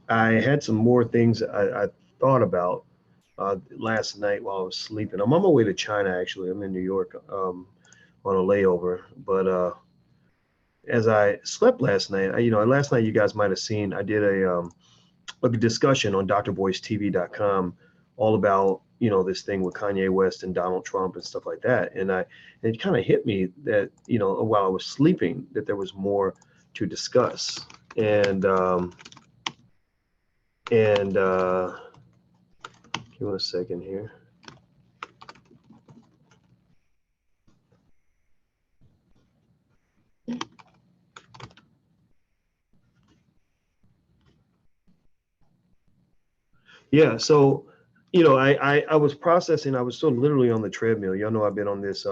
I had some more things I thought about last night while I was sleeping. I'm on my way to China, actually. I'm in New York on a layover. But as I slept last night, last night you guys might have seen I did a discussion on drboystv.com all about, this thing with Kanye West and Donald Trump and stuff like that. And it kind of hit me that, while I was sleeping, that there was more to discuss. And, and, give me a second here. Yeah, so I was processing. I was so literally on the treadmill. Y'all know I've been on this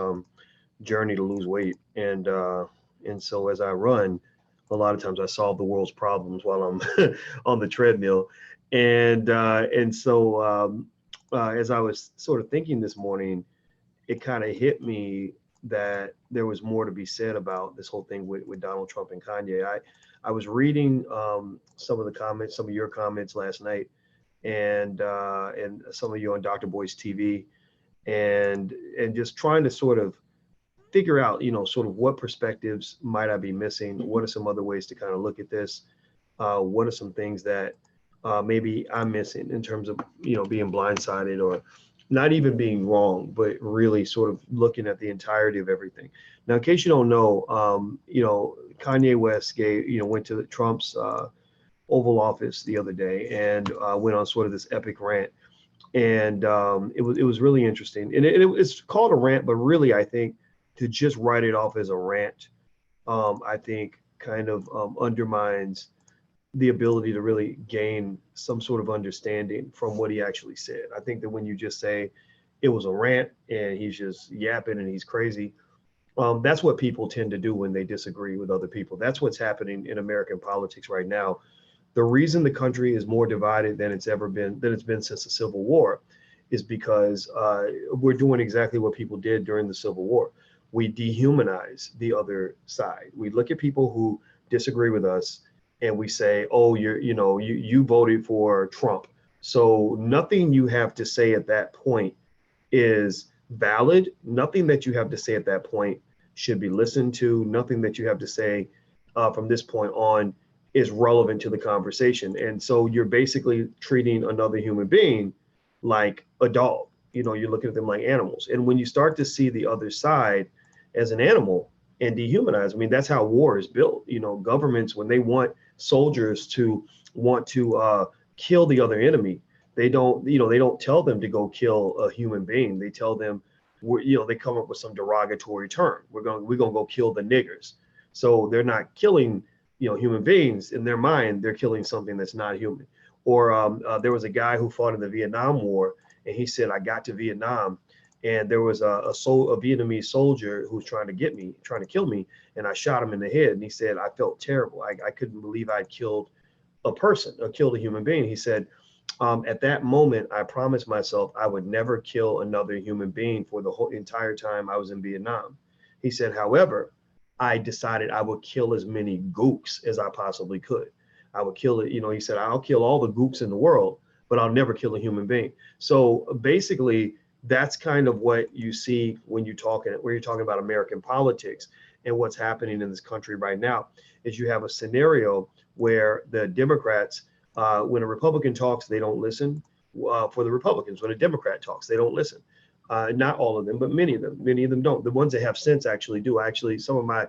journey to lose weight, and so as I run, a lot of times I solve the world's problems while I'm on the treadmill, and so as I was sort of thinking this morning, it kind of hit me that there was more to be said about this whole thing with Donald Trump and Kanye. I was reading some of the comments, some of your comments last night, and some of you on Dr. Boy's TV, and just trying to sort of figure out, sort of what perspectives might I be missing? What are some other ways to kind of look at this? What are some things that maybe I'm missing in terms of, being blindsided or not even being wrong, but really sort of looking at the entirety of everything. Now, in case you don't know, Kanye West went to Trump's Oval Office the other day and went on sort of this epic rant, and it was really interesting. And it's called a rant, but really, I think to just write it off as a rant, I think kind of undermines the ability to really gain some sort of understanding from what he actually said. I think that when you just say it was a rant and he's just yapping and he's crazy, that's what people tend to do when they disagree with other people. That's what's happening in American politics right now. The reason the country is more divided than it's been since the Civil War, is because we're doing exactly what people did during the Civil War. We dehumanize the other side. We look at people who disagree with us and we say, "Oh, you voted for Trump, so nothing you have to say at that point is valid. Nothing that you have to say at that point should be listened to. Nothing that you have to say from this point on is relevant to the conversation." And so you're basically treating another human being like a dog. You're looking at them like animals. And when you start to see the other side as an animal and dehumanize, I mean, that's how war is built. Governments, when they want soldiers to want to kill the other enemy, they don't tell them to go kill a human being. They tell them, they come up with some derogatory term. We're gonna go kill the niggers. So they're not killing, human beings. In their mind, they're killing something that's not human. Or there was a guy who fought in the Vietnam War, and he said, "I got to Vietnam, and there was a Vietnamese soldier who was trying to kill me, and I shot him in the head." And he said, "I felt terrible. I couldn't believe I'd killed a person or killed a human being." He said, "At that moment, I promised myself I would never kill another human being for the whole entire time I was in Vietnam." He said, "However, I decided I would kill as many gooks as I possibly could. I would kill it." He said, "I'll kill all the gooks in the world, but I'll never kill a human being." So basically, that's kind of what you see when you're talking about American politics and what's happening in this country right now. Is you have a scenario where the Democrats, when a Republican talks, they don't listen. For the Republicans, when a Democrat talks, they don't listen. Not all of them, but many of them. Many of them don't. The ones that have sense actually do. Actually, some of my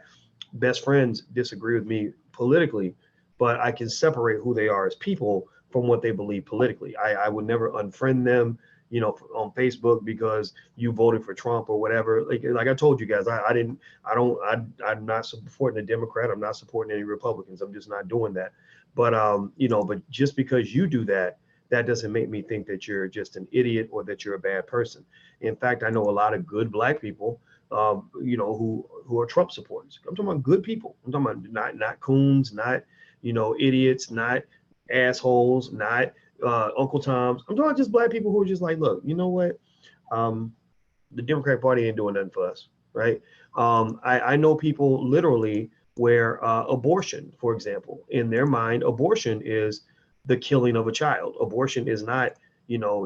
best friends disagree with me politically, but I can separate who they are as people from what they believe politically. I would never unfriend them, on Facebook because you voted for Trump or whatever. Like I told you guys, I'm not supporting a Democrat. I'm not supporting any Republicans. I'm just not doing that. But just because you do that, that doesn't make me think that you're just an idiot or that you're a bad person. In fact, I know a lot of good black people, who are Trump supporters. I'm talking about good people. I'm talking about not coons, not idiots, not assholes, not Uncle Toms. I'm talking about just black people who are just like, look, you know what? Um, the Democratic Party ain't doing nothing for us, right? I know people literally where abortion, for example, in their mind, abortion is the killing of a child. Abortion is not,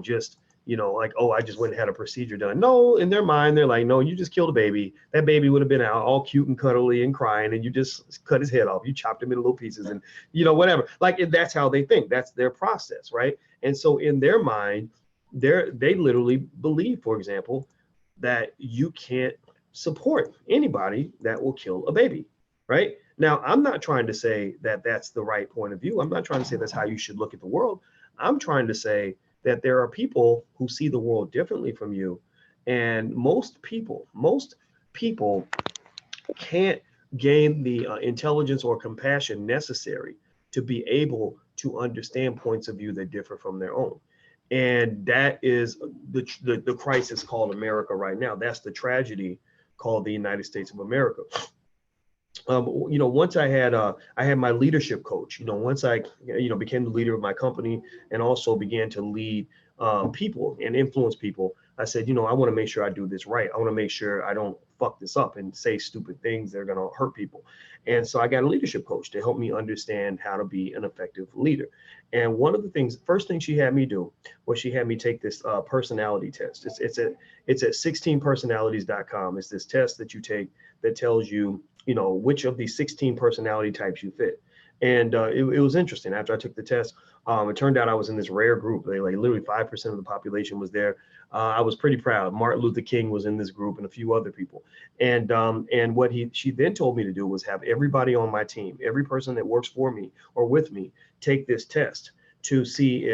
just, like, oh, I just went and had a procedure done. No, in their mind, they're like, no, you just killed a baby. That baby would have been out all cute and cuddly and crying, and you just cut his head off. You chopped him into little pieces and, whatever. Like, that's how they think. That's their process, right? And so in their mind, they literally believe, for example, that you can't support anybody that will kill a baby, right? Now, I'm not trying to say that that's the right point of view. I'm not trying to say that's how you should look at the world. I'm trying to say that there are people who see the world differently from you. And most people can't gain the intelligence or compassion necessary to be able to understand points of view that differ from their own. And that is the crisis called America right now. That's the tragedy called the United States of America. Once I had my leadership coach, once I, became the leader of my company and also began to lead people and influence people, I said, I want to make sure I do this right. I want to make sure I don't fuck this up and say stupid things that are going to hurt people. And so I got a leadership coach to help me understand how to be an effective leader. And one of the first thing she had me do was she had me take this personality test. It's at 16personalities.com. It's this test that you take that tells you, which of these 16 personality types you fit. And it was interesting. After I took the test, it turned out I was in this rare group. Literally 5% of the population was there. I was pretty proud. Martin Luther King was in this group and a few other people. And what she then told me to do was have everybody on my team, every person that works for me or with me, take this test to see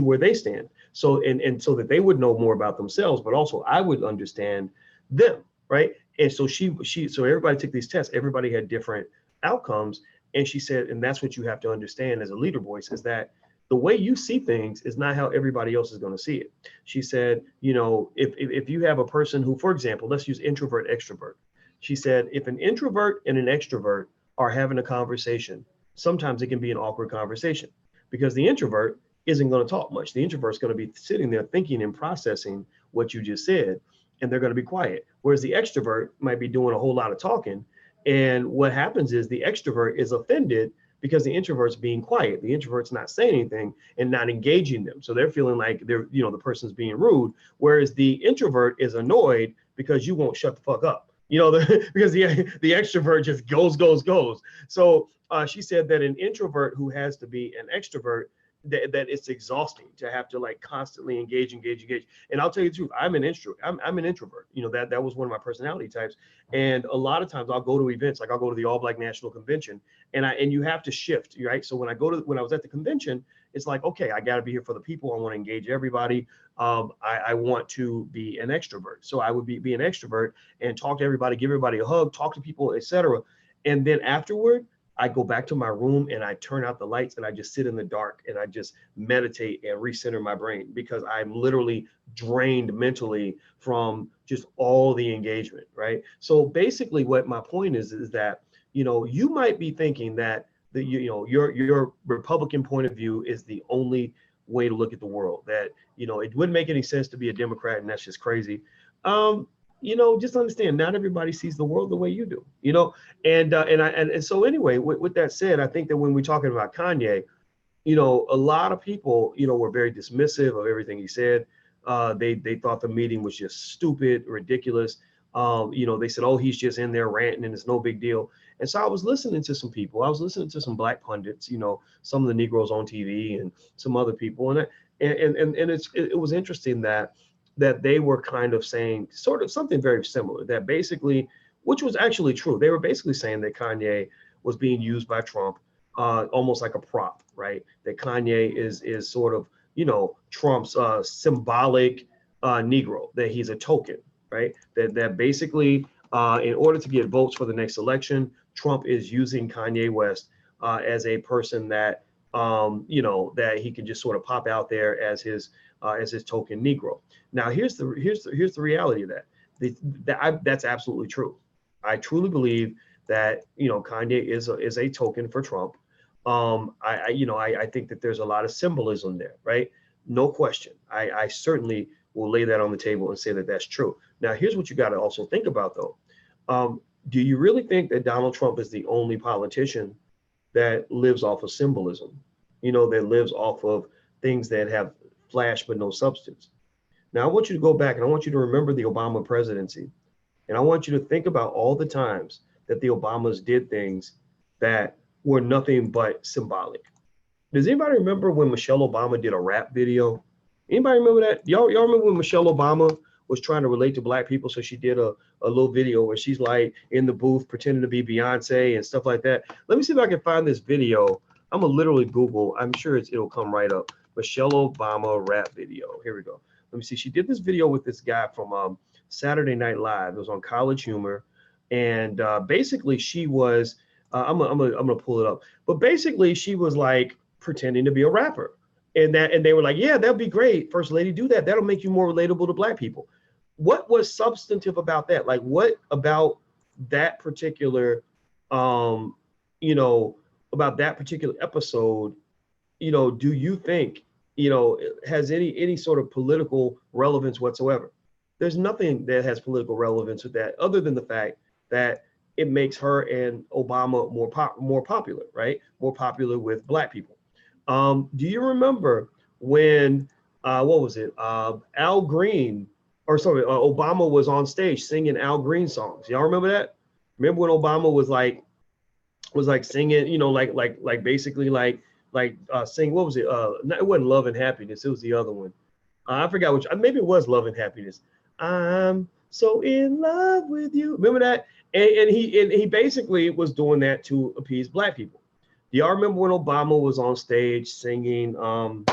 where they stand. So so that they would know more about themselves, but also I would understand them, right? And so so everybody took these tests. Everybody had different outcomes. And she said, and that's what you have to understand as a leader voice, is that the way you see things is not how everybody else is going to see it. She said, if you have a person who, for example, let's use introvert, extrovert. She said, if an introvert and an extrovert are having a conversation, sometimes it can be an awkward conversation because the introvert isn't going to talk much. The introvert's going to be sitting there thinking and processing what you just said, and they're going to be quiet. Whereas the extrovert might be doing a whole lot of talking. And what happens is the extrovert is offended because the introvert's being quiet. The introvert's not saying anything and not engaging them. So they're feeling like the person's being rude. Whereas the introvert is annoyed because you won't shut the fuck up. Because the extrovert just goes. So she said that an introvert who has to be an extrovert, that it's exhausting to have to constantly engage. And I'll tell you the truth, I'm an introvert. That was one of my personality types. And a lot of times I'll go to events, like I'll go to the All Black National Convention, and you have to shift, right? So when I was at the convention, it's like, okay, I got to be here for the people. I want to engage everybody. I want to be an extrovert. So I would be an extrovert and talk to everybody, give everybody a hug, talk to people, etc. And then afterward, I go back to my room and I turn out the lights and I just sit in the dark and I just meditate and recenter my brain because I'm literally drained mentally from just all the engagement, right? So basically what my point is that, you might be thinking that your Republican point of view is the only way to look at the world, that, it wouldn't make any sense to be a Democrat and that's just crazy. Just understand, not everybody sees the world the way you do, and so anyway, with that said, I think that when we're talking about Kanye, a lot of people, were very dismissive of everything he said. They thought the meeting was just stupid, ridiculous. They said, oh, he's just in there ranting and it's no big deal. And so I was listening to some people. I was listening to some black pundits, some of the Negroes on TV and some other people, and it was interesting that they were kind of saying sort of something very similar, that basically, which was actually true. They were basically saying that Kanye was being used by Trump almost like a prop, right? That Kanye is sort of, Trump's symbolic Negro, that he's a token, right? That basically, in order to get votes for the next election, Trump is using Kanye West as a person that, that he can just sort of pop out there as his token Negro. Now, here's the reality of that. That's absolutely true. I truly believe that Kanye is a token for Trump. I think that there's a lot of symbolism there, right? No question. I certainly will lay that on the table and say that that's true. Now, here's what you got to also think about, though. Do you really think that Donald Trump is the only politician that lives off of symbolism? that lives off of things that have flash but no substance. Now, I want you to go back and I want you to remember the Obama presidency. And I want you to think about all the times that the Obamas did things that were nothing but symbolic. Does anybody remember when Michelle Obama did a rap video? Anybody remember that? Y'all remember when Michelle Obama was trying to relate to black people? So she did a little video where she's like in the booth pretending to be Beyonce and stuff like that. Let me see if I can find this video. I'm gonna literally Google. I'm sure it'll come right up. Michelle Obama rap video. Here we go. Let me see. She did this video with this guy from Saturday Night Live. It was on College Humor, and basically she was. I'm gonna pull it up. But basically she was like pretending to be a rapper, and they were like, yeah, that'd be great, First Lady, do that. That'll make you more relatable to black people. What was substantive about that? Like, what about that particular, about that particular episode, do you think, has any sort of political relevance whatsoever? There's nothing that has political relevance with that, other than the fact that it makes her and Obama more popular, right? More popular with black people. Do you remember when, what was it? Al Green, or sorry, Obama was on stage singing Al Green songs. Y'all remember that? Remember when Obama was like singing, like basically sing, what was it? It wasn't Love and Happiness. It was the other one. I forgot which, maybe it was Love and Happiness. I'm so in love with you. Remember that? And he basically was doing that to appease black people. Do y'all remember when Obama was on stage singing, what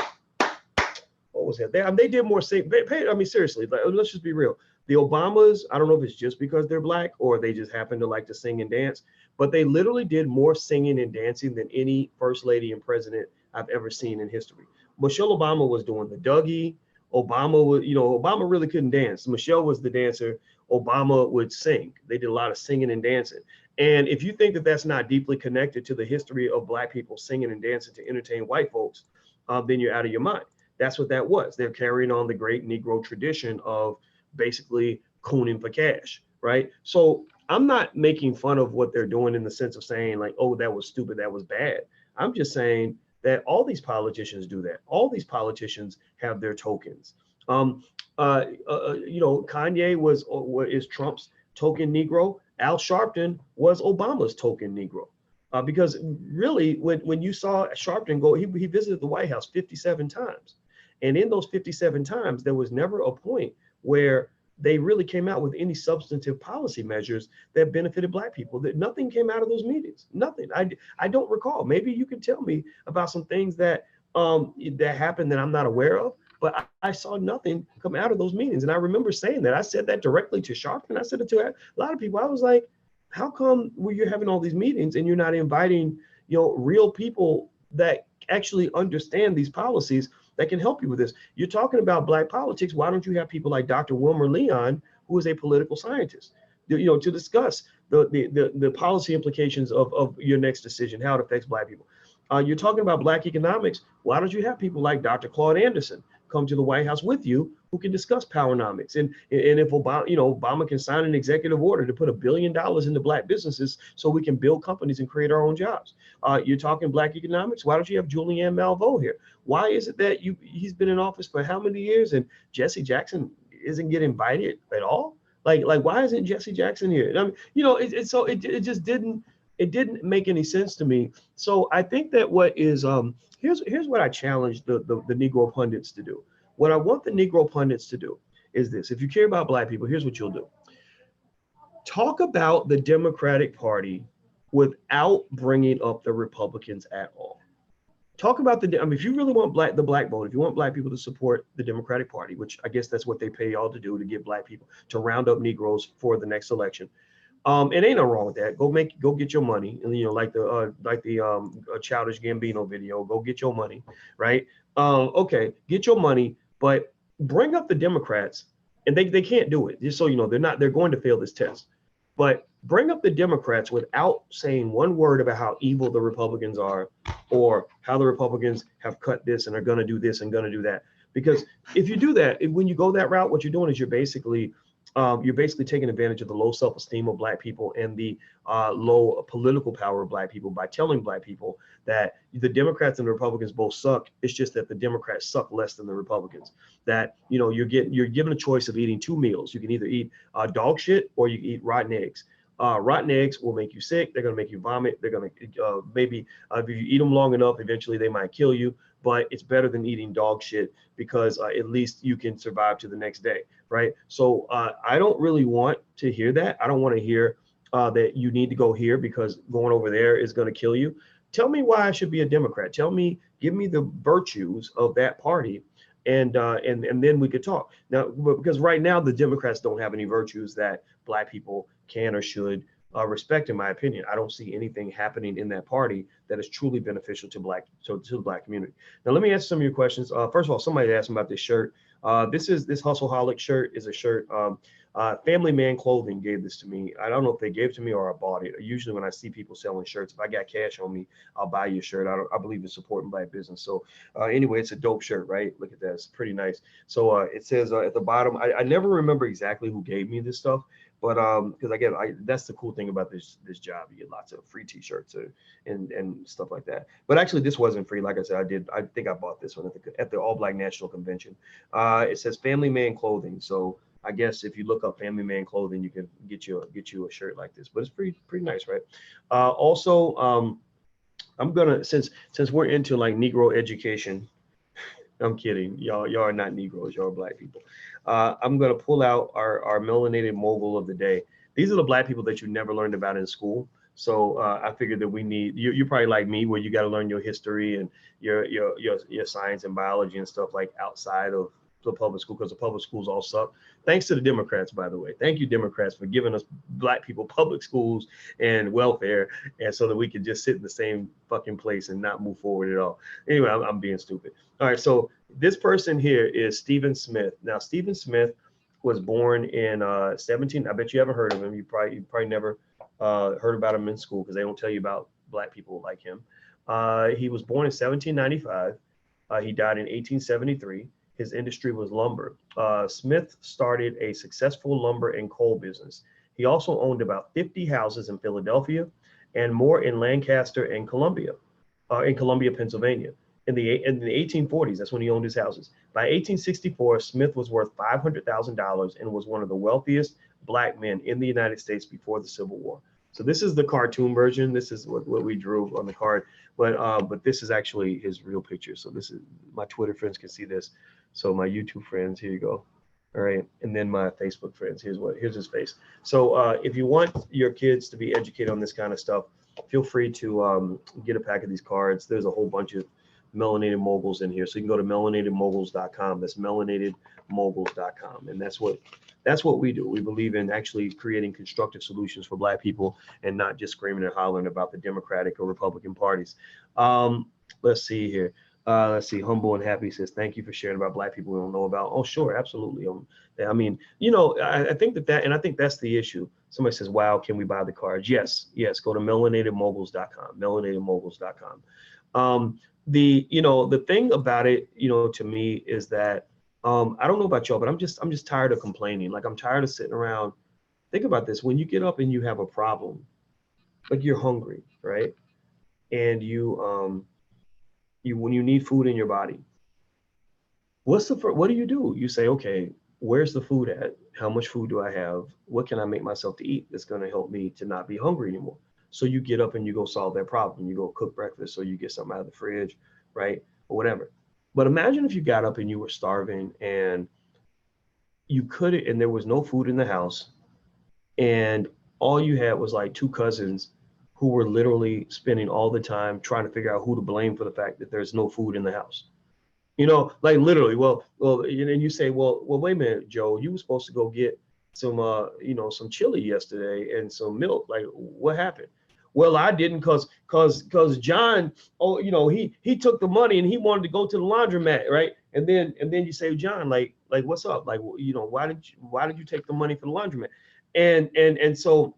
was that? They did more sing. I mean, seriously, let's just be real. The Obamas, I don't know if it's just because they're black or they just happen to like to sing and dance, but they literally did more singing and dancing than any first lady and president I've ever seen in history. Michelle Obama was doing the Dougie. Obama really couldn't dance. Michelle was the dancer. Obama would sing. They did a lot of singing and dancing. And if you think that that's not deeply connected to the history of black people singing and dancing to entertain white folks, then you're out of your mind. That's what that was. They're carrying on the great Negro tradition of basically cooning for cash, right? So I'm not making fun of what they're doing in the sense of saying like, oh, that was stupid, that was bad. I'm just saying that all these politicians do that. All these politicians have their tokens. Kanye is Trump's token Negro. Al Sharpton was Obama's token Negro. Because really, when you saw Sharpton go, he visited the White House 57 times. And in those 57 times, there was never a point where they really came out with any substantive policy measures that benefited black people. That nothing came out of those meetings. Nothing. I don't recall. Maybe you can tell me about some things that happened that I'm not aware of. But I saw nothing come out of those meetings. And I remember saying that. I said that directly to Sharpton. I said it to a lot of people. I was like, how come you're having all these meetings and you're not inviting, real people that actually understand these policies that can help you with this? You're talking about black politics. Why don't you have people like Dr. Wilmer Leon, who is a political scientist, to discuss the policy implications of your next decision, how it affects black people? You're talking about black economics. Why don't you have people like Dr. Claude Anderson come to the White House with you who can discuss powernomics? And if Obama can sign an executive order to put $1 billion into black businesses so we can build companies and create our own jobs. You're talking black economics. Why don't you have Julianne Malveaux here? Why is it that he's been in office for how many years and Jesse Jackson isn't getting invited at all? Like why isn't Jesse Jackson here? I mean, it just didn't make any sense to me. So I think that what is here's what I challenge the Negro pundits to do. What I want the Negro pundits to do is this. If you care about black people, here's what you'll do. Talk about the Democratic Party without bringing up the Republicans at all. Talk about if you really want the black vote, if you want black people to support the Democratic Party, which I guess that's what they pay y'all to do, to get black people to round up Negroes for the next election. It ain't no wrong with that. Go get your money, and like the Childish Gambino video. Go get your money, right? Okay, get your money, but bring up the Democrats, and they can't do it. Just so you know, they're going to fail this test. But bring up the Democrats without saying one word about how evil the Republicans are, or how the Republicans have cut this and are going to do this and going to do that. Because if you do that, when you go that route, what you're doing is you're basically you're basically taking advantage of the low self-esteem of Black people and the low political power of Black people by telling Black people that the Democrats and the Republicans both suck. It's just that the Democrats suck less than the Republicans. That, you know, you're given a choice of eating two meals. You can either eat dog shit or you can eat rotten eggs. Rotten eggs will make you sick. They're going to make you vomit. They're going to maybe if you eat them long enough, eventually they might kill you. But it's better than eating dog shit because at least you can survive to the next day, right? So I don't really want to hear that. I don't want to hear that you need to go here because going over there is going to kill you. Tell me why I should be a Democrat. Give me the virtues of that party, and then we could talk. Now, because right now the Democrats don't have any virtues that Black people can or should respect, in my opinion. I don't see anything happening in that party that is truly beneficial to the Black community. Now, let me answer some of your questions. First of all, somebody asked me about this shirt. This Hustleaholic shirt is a shirt. Family Man Clothing gave this to me. I don't know if they gave it to me or I bought it. Usually when I see people selling shirts, if I got cash on me, I'll buy you a shirt. I believe in supporting Black business. So anyway, it's a dope shirt, right? Look at that. It's pretty nice. So it says at the bottom, I never remember exactly who gave me this stuff. But because that's the cool thing about this job. You get lots of free t-shirts and stuff like that. But actually, this wasn't free. Like I said, I think I bought this one at the All Black National Convention. It says Family Man Clothing. So I guess if you look up Family Man Clothing, you can get you a shirt like this. But it's pretty nice, right? Also, I'm gonna since we're into like Negro education. I'm kidding. Y'all are not Negroes. Y'all are Black people. I'm going to pull out our melanated mogul of the day. These are the Black people that you never learned about in school. So I figured that we need, you're probably like me, where you got to learn your history and your science and biology and stuff like outside of the public school, because the public schools all suck. Thanks to the Democrats, by the way. Thank you, Democrats, for giving us Black people public schools and welfare, and so that we can just sit in the same fucking place and not move forward at all. Anyway, I'm being stupid. All right, so this person here is Stephen Smith. Now, Stephen Smith was born in 17. I bet you haven't heard of him. You probably never heard about him in school because they don't tell you about Black people like him. He was born in 1795. He died in 1873. His industry was lumber. Smith started a successful lumber and coal business. He also owned about 50 houses in Philadelphia and more in Lancaster and Columbia, Pennsylvania. In the 1840s, that's when he owned his houses. By 1864, Smith was worth $500,000 and was one of the wealthiest Black men in the United States before the Civil War. So this is the cartoon version. This is what we drew on the card, but this is actually his real picture. So this is, my Twitter friends can see this. So my YouTube friends, here you go. All right, and then my Facebook friends, here's his face. So if you want your kids to be educated on this kind of stuff, feel free to get a pack of these cards. There's a whole bunch of melanated moguls in here, so you can go to melanatedmoguls.com. That's melanatedmoguls.com, and that's what we do. We believe in actually creating constructive solutions for Black people and not just screaming and hollering about the Democratic or Republican parties. Let's see here. Let's see. Humble and Happy says, thank you for sharing about Black people we don't know about. Oh, sure. Absolutely. I mean, you know, I think and I think that's the issue. Somebody says, wow, can we buy the cards? Yes. Go to melanatedmoguls.com, melanatedmoguls.com. The thing about it, to me is that, I don't know about y'all, but I'm just tired of complaining. Like, I'm tired of sitting around. Think about this. When you get up and you have a problem, like you're hungry, right? And when you need food in your body, what do? You say, okay, where's the food at? How much food do I have? What can I make myself to eat that's going to help me to not be hungry anymore? So you get up and you go solve that problem. You go cook breakfast, or you get something out of the fridge, right? Or whatever. But imagine if you got up and you were starving and and there was no food in the house, and all you had was like two cousins who were literally spending all the time trying to figure out who to blame for the fact that there's no food in the house. Like literally, well, and you say, well, wait a minute, Joe, you were supposed to go get some, some chili yesterday and some milk. Like, what happened? Well, I didn't cause John, he took the money and he wanted to go to the laundromat, right? And then you say, John, like what's up? Like, why did you take the money for the laundromat? And so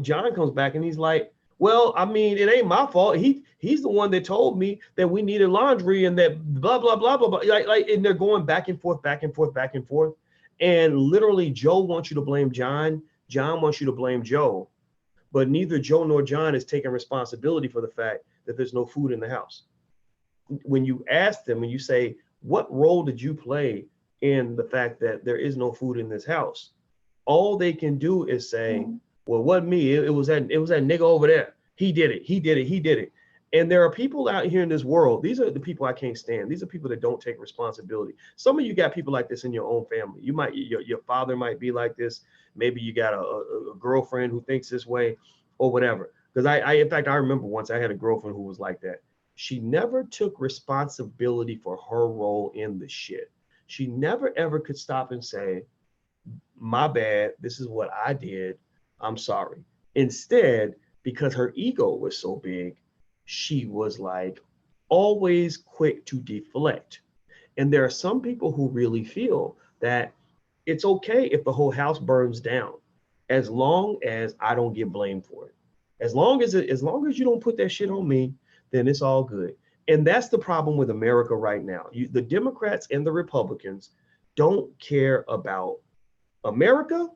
John comes back and he's like, well, I mean, it ain't my fault. He's the one that told me that we needed laundry and that blah, blah, blah, blah, blah. Like, and they're going back and forth. And literally, Joe wants you to blame John. John wants you to blame Joe. But neither Joe nor John is taking responsibility for the fact that there's no food in the house. When you ask them, when you say, what role did you play in the fact that there is no food in this house? All they can do is say, well, it wasn't me. It was that nigga over there. He did it. He did it. He did it. And there are people out here in this world. These are the people I can't stand. These are people that don't take responsibility. Some of you got people like this in your own family. You might, your father might be like this. Maybe you got a girlfriend who thinks this way or whatever. Because in fact, I remember once I had a girlfriend who was like that. She never took responsibility for her role in the shit. She never ever could stop and say, my bad, this is what I did, I'm sorry. Instead, because her ego was so big, she was like always quick to deflect. And there are some people who really feel that it's okay if the whole house burns down, as long as I don't get blamed for it. As long as you don't put that shit on me, then it's all good. And that's the problem with America right now. The Democrats and the Republicans don't care about America,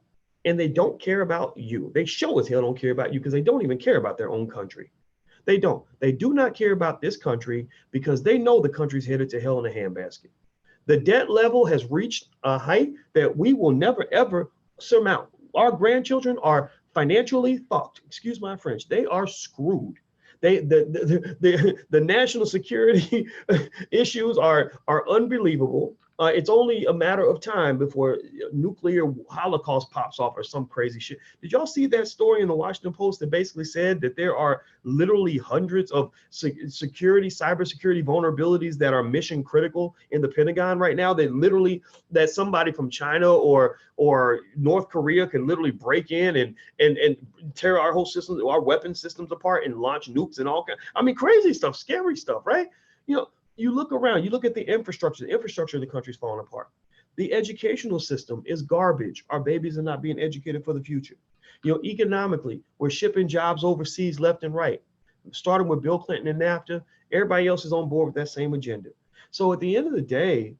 and they don't care about you. They show as hell don't care about you because they don't even care about their own country. They don't. They do not care about this country because they know the country's headed to hell in a handbasket. The debt level has reached a height that we will never, ever surmount. Our grandchildren are financially fucked. Excuse my French. They are screwed. The national security issues are unbelievable. It's only a matter of time before nuclear holocaust pops off or some crazy shit. Did y'all see that story in the Washington Post that basically said that there are literally hundreds of cybersecurity vulnerabilities that are mission critical in the Pentagon right now? That somebody from China or North Korea can literally break in and tear our whole systems, our weapon systems apart and launch nukes and all kinds. I mean, crazy stuff, scary stuff, right? You look around, you look at the infrastructure of the country's falling apart. The educational system is garbage. Our babies are not being educated for the future. Economically, we're shipping jobs overseas left and right. Starting with Bill Clinton and NAFTA, everybody else is on board with that same agenda. So at the end of the day,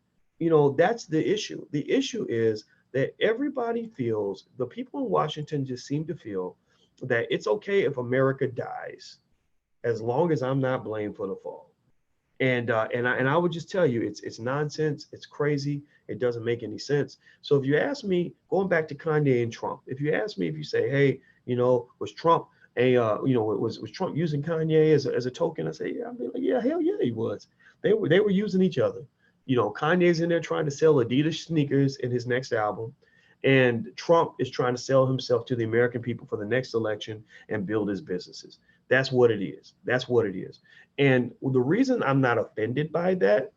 that's the issue. The issue is that everybody feels, the people in Washington just seem to feel that it's okay if America dies, as long as I'm not blamed for the fall. And I would just tell you, it's nonsense. It's crazy. It doesn't make any sense. So if you ask me, going back to Kanye and Trump, if you say, hey, was Trump was Trump using Kanye as a token? I say, yeah, I'd be like, yeah, hell yeah, he was. They were using each other. Kanye's in there trying to sell Adidas sneakers in his next album, and Trump is trying to sell himself to the American people for the next election and build his businesses. That's what it is. That's what it is. And the reason I'm not offended by that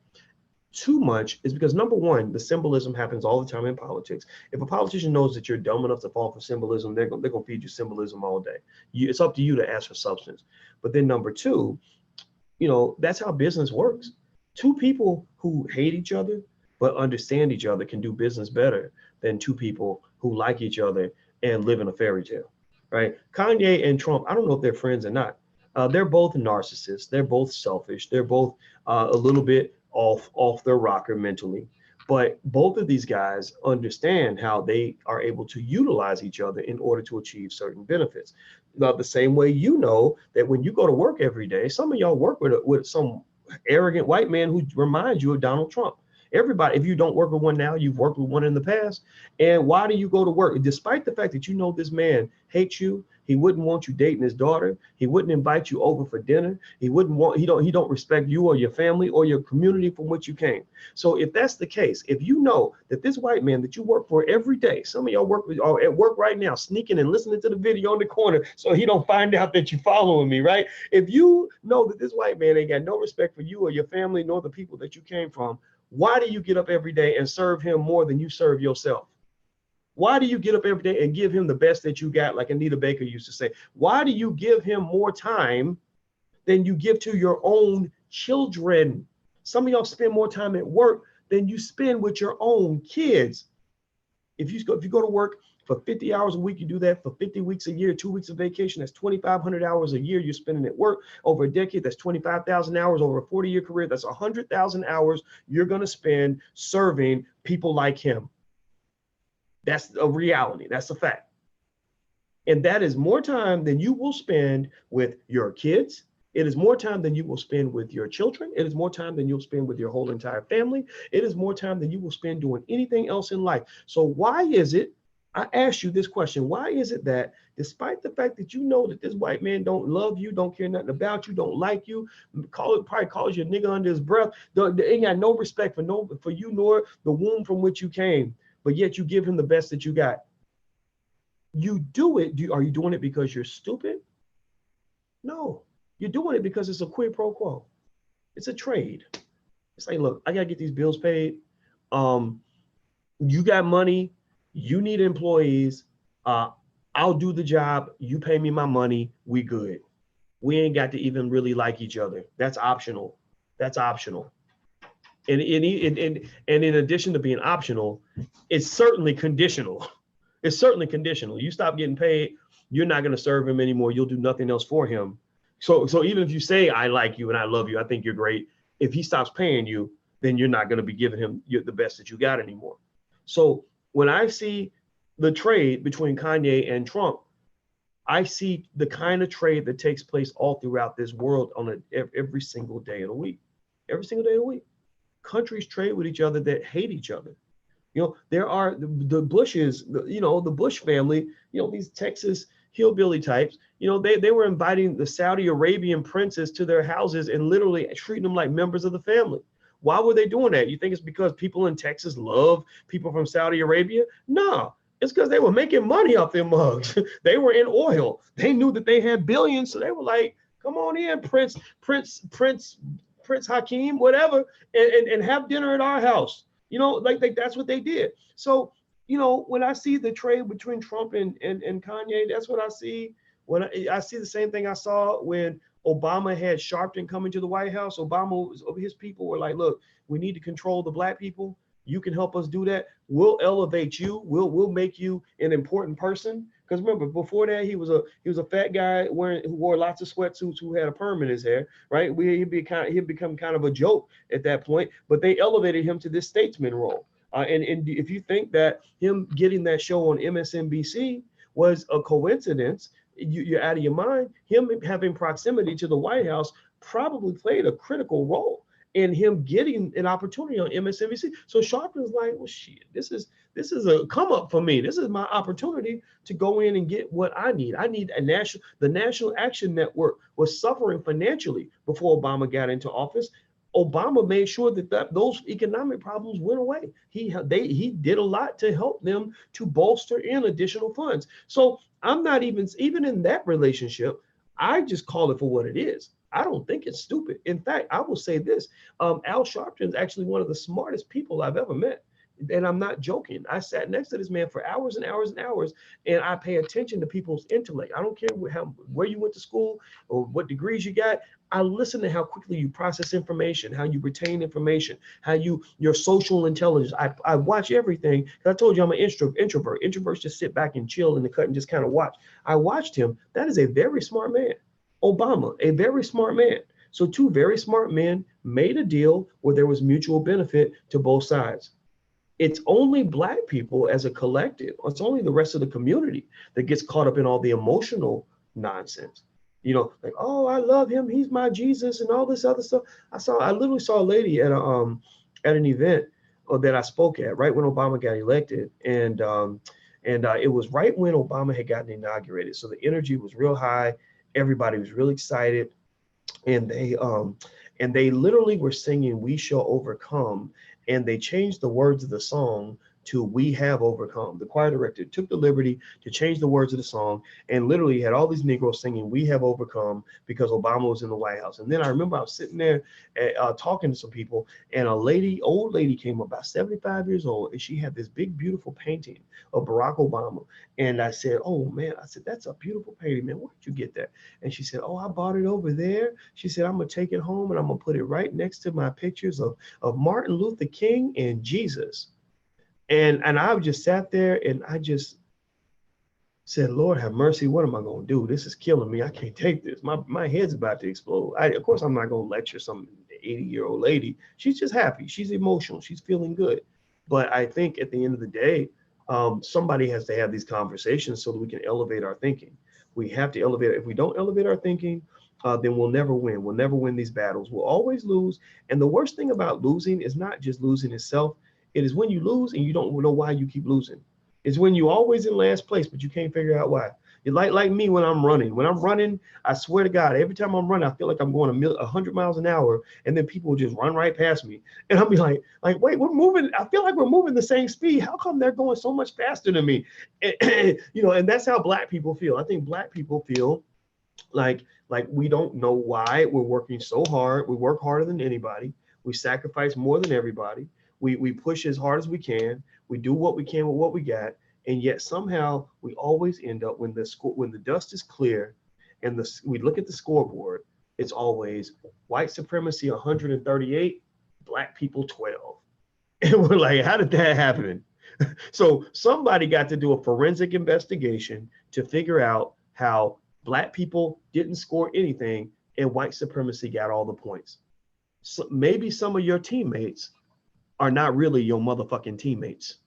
too much is because, number one, the symbolism happens all the time in politics. If a politician knows that you're dumb enough to fall for symbolism, they're going to feed you symbolism all day. It's up to you to ask for substance. But then number two, that's how business works. Two people who hate each other but understand each other can do business better than two people who like each other and live in a fairy tale. Right? Kanye and Trump, I don't know if they're friends or not. They're both narcissists. They're both selfish. They're both a little bit off their rocker mentally. But both of these guys understand how they are able to utilize each other in order to achieve certain benefits. Now, the same way that when you go to work every day, some of y'all work with some arrogant white man who reminds you of Donald Trump. Everybody, if you don't work with one now, you've worked with one in the past. And why do you go to work? Despite the fact that this man hates you, he wouldn't want you dating his daughter. He wouldn't invite you over for dinner. He don't respect you or your family or your community from which you came. So if that's the case, if you know that this white man that you work for every day, some of y'all are at work right now, sneaking and listening to the video in the corner so he don't find out that you're following me, right? If you know that this white man ain't got no respect for you or your family nor the people that you came from, why do you get up every day and serve him more than you serve yourself? Why do you get up every day and give him the best that you got, like Anita Baker used to say? Why do you give him more time than you give to your own children? Some of y'all spend more time at work than you spend with your own kids. If you go to work for 50 hours a week, you do that for 50 weeks a year, 2 weeks of vacation, that's 2,500 hours a year you're spending at work. Over a decade, that's 25,000 hours. Over a 40-year career, that's 100,000 hours you're going to spend serving people like him. That's a reality. That's a fact. And that is more time than you will spend with your kids. It is more time than you will spend with your children. It is more time than you'll spend with your whole entire family. It is more time than you will spend doing anything else in life. So why is it, I ask you this question, why is it that despite the fact that you know that this white man don't love you, don't care nothing about you, don't like you, probably calls you a nigga under his breath, they ain't got no respect for you nor the womb from which you came, but yet you give him the best that you got. You do it. Are you doing it because you're stupid? No, you're doing it because it's a quid pro quo. It's a trade. It's like, look, I gotta get these bills paid. You got money. You need employees. I'll do the job. You pay me my money. We good. We ain't got to even really like each other. That's optional. That's optional. And in addition to being optional, it's certainly conditional. It's certainly conditional. You stop getting paid, you're not going to serve him anymore. You'll do nothing else for him. So even if you say, I like you and I love you, I think you're great, if he stops paying you, then you're not going to be giving him the best that you got anymore. So when I see the trade between Kanye and Trump, I see the kind of trade that takes place all throughout this world on every single day of the week. Every single day of the week. Countries trade with each other that hate each other. You know, there are the Bushes, the Bush family, these Texas hillbilly types, they were inviting the Saudi Arabian princes to their houses and literally treating them like members of the family. Why were they doing that? You think it's because people in Texas love people from Saudi Arabia? No, it's because they were making money off their mugs. They were in oil. They knew that they had billions. So they were like, come on in, Prince Hakeem, whatever, and have dinner at our house. Like that's what they did. So, when I see the trade between Trump and Kanye, that's what I see. When I see the same thing I saw when Obama had Sharpton coming to the White House. His people were like, look, we need to control the black people. You can help us do that. We'll elevate you. We'll make you an important person. Because remember, before that, he was a fat guy who wore lots of sweatsuits, who had a perm in his hair, right? He'd become kind of a joke at that point. But they elevated him to this statesman role. And if you think that him getting that show on MSNBC was a coincidence, you're out of your mind. Him having proximity to the White House probably played a critical role in him getting an opportunity on MSNBC. So Sharpton's like, well, shit, this is a come up for me. This is my opportunity to go in and get what I need. I need the National Action Network was suffering financially before Obama got into office. Obama made sure that those economic problems went away. He did a lot to help them to bolster in additional funds. So I'm not even in that relationship. I just call it for what it is. I don't think it's stupid. In fact, I will say this. Al Sharpton is actually one of the smartest people I've ever met. And I'm not joking. I sat next to this man for hours and hours and hours, and I pay attention to people's intellect. I don't care where you went to school or what degrees you got. I listen to how quickly you process information, how you retain information, your social intelligence. I watch everything. I told you I'm an introvert. Introverts just sit back and chill in the cut and just kind of watch. I watched him. That is a very smart man. Obama, a very smart man. So two very smart men made a deal where there was mutual benefit to both sides. It's only black people as a collective, it's only the rest of the community that gets caught up in all the emotional nonsense. Like, oh, I love him, he's my Jesus, and all this other stuff. I literally saw a lady at an event that I spoke at right when Obama got elected, and it was right when Obama had gotten inaugurated. So the energy was real high, everybody was really excited, and they literally were singing "We Shall Overcome." And they changed the words of the song to "We Have Overcome." The choir director took the liberty to change the words of the song and literally had all these Negroes singing "We Have Overcome" because Obama was in the White House. And then I remember I was sitting there talking to some people, and old lady came up, about 75 years old, and she had this big, beautiful painting of Barack Obama. And I said, oh man, that's a beautiful painting, man. Where'd you get that? And she said, oh, I bought it over there. She said, I'm gonna take it home and I'm gonna put it right next to my pictures of Martin Luther King and Jesus. And I just sat there and I just said, Lord have mercy, what am I going to do? This is killing me. I can't take this. My head's about to explode. Of course, I'm not going to lecture some 80-year-old lady. She's just happy. She's emotional. She's feeling good. But I think at the end of the day, Somebody has to have these conversations so that we can elevate our thinking. We have to elevate. If we don't elevate our thinking, then we'll never win. We'll never win these battles. We'll always lose. And the worst thing about losing is not just losing itself. It is when you lose and you don't know why you keep losing. It's when you're always in last place, but you can't figure out why. You're like me when I'm running. When I'm running, I swear to God, every time I'm running, I feel like I'm going 100 miles an hour, and then people will just run right past me, and I'll be wait, we're moving. I feel like we're moving the same speed. How come they're going so much faster than me? And that's how Black people feel. I think Black people feel like we don't know why we're working so hard. We work harder than anybody. We sacrifice more than everybody. We push as hard as we can. We do what we can with what we got, and yet somehow we always end up when the dust is clear, and we look at the scoreboard. It's always white supremacy 138, Black people 12, and we're like, how did that happen? So somebody got to do a forensic investigation to figure out how Black people didn't score anything and white supremacy got all the points. So maybe some of your teammates are not really your motherfucking teammates.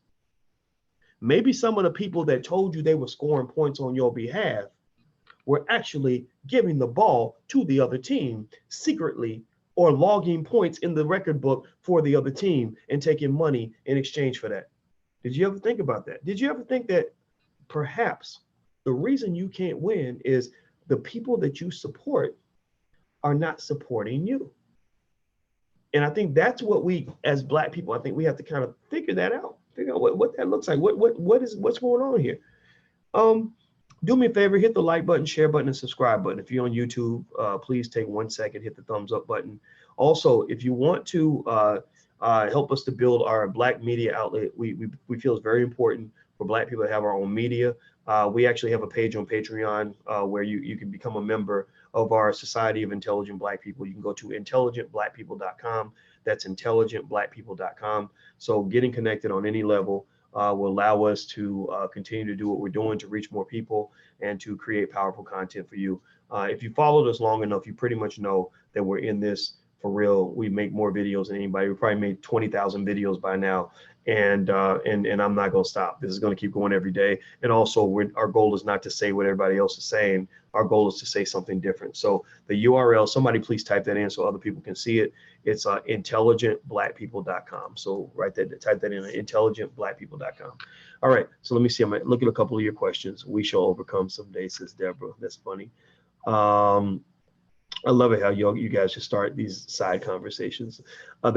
Maybe some of the people that told you they were scoring points on your behalf were actually giving the ball to the other team secretly, or logging points in the record book for the other team and taking money in exchange for that. Did you ever think about that? Did you ever think that perhaps the reason you can't win is the people that you support are not supporting you? And I think that's what we, as Black people, I think we have to kind of figure that out. Figure out what that looks like. What's going on here? Do me a favor, hit the like button, share button, and subscribe button. If you're on YouTube, please take 1 second, hit the thumbs up button. Also, if you want to help us to build our Black media outlet, we feel it's very important for Black people to have our own media. We actually have a page on Patreon where you can become a member of our Society of Intelligent Black People. You can go to intelligentblackpeople.com. That's intelligentblackpeople.com. So getting connected on any level will allow us to continue to do what we're doing to reach more people and to create powerful content for you. If you followed us long enough, you pretty much know that we're in this for real. We make more videos than anybody. We probably made 20,000 videos by now. And I'm not going to stop. This is going to keep going every day. And also, our goal is not to say what everybody else is saying. Our goal is to say something different. So the URL, somebody please type that in so other people can see it. It's intelligentblackpeople.com. So type that in, intelligentblackpeople.com. All right. So let me see. I'm going to look at a couple of your questions. We shall overcome someday, says Deborah. That's funny. I love it how you guys just start these side conversations. Let